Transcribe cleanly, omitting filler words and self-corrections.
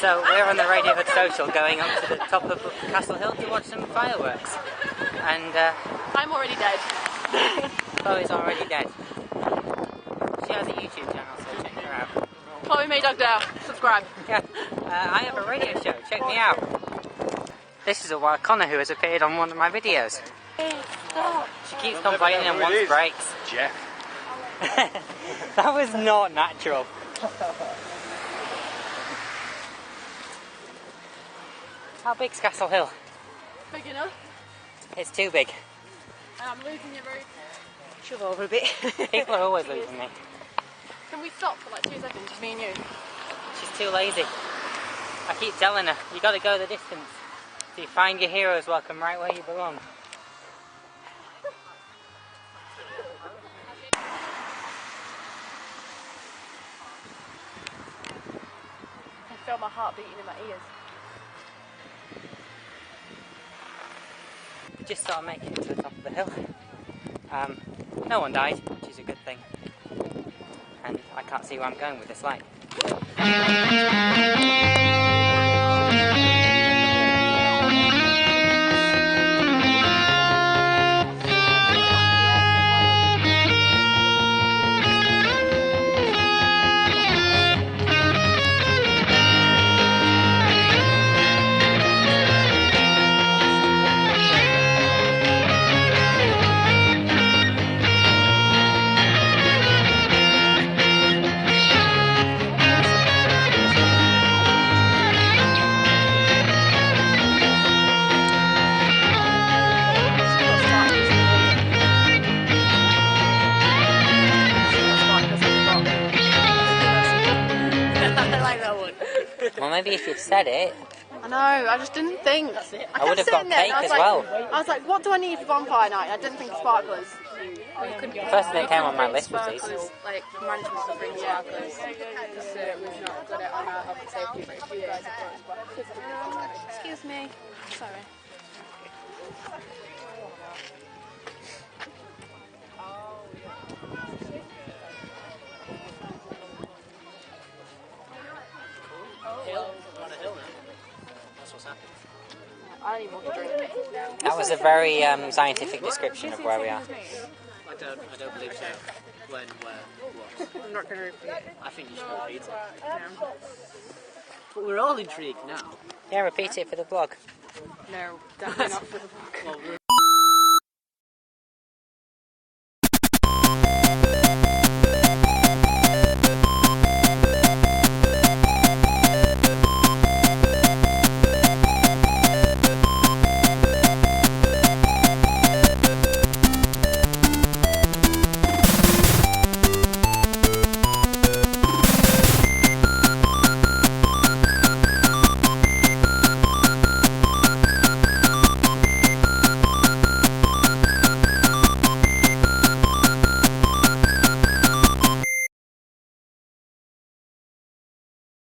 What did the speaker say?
So we're on the Radio Hood Social going up to the top of Castle Hill to watch some fireworks. And I'm already dead. Chloe's already dead. She has a YouTube channel, so check her out. Chloe May Dugdale, subscribe. Yeah, I have a radio show, check me out. This is a wild Connor who has appeared on one of my videos. Hey, stop. She keeps complaining and wants breaks. Jeff. That was not natural. How big's Castle Hill? Big enough. It's too big. And I'm losing you, Ruth. Shove over a bit. People are always losing me. Can we stop for like 2 seconds, just me and you? She's too lazy. I keep telling her, you gotta go the distance. So you find your heroes welcome right where you belong. I can feel my heart beating in my ears. We just started making it to the top of the hill. No one died, which is a good thing. And I can't see where I'm going with this light. Well, maybe if you'd said it. I know, I just didn't think. I would have got cake as well. I was like, what do I need for Bonfire Night? I didn't think of sparklers. The first thing that came on my list was these. Like, management to bring sparklers. Because we've not got it on our health and safety, but if you guys have got it. Excuse me. Sorry. I don't even want to drink. That was a very scientific description of where we are. I don't believe so. When, where, what? I'm not going to repeat it. I think you should repeat it. But we're all intrigued now. Yeah, repeat it for the vlog. No, definitely not for the vlog. Well,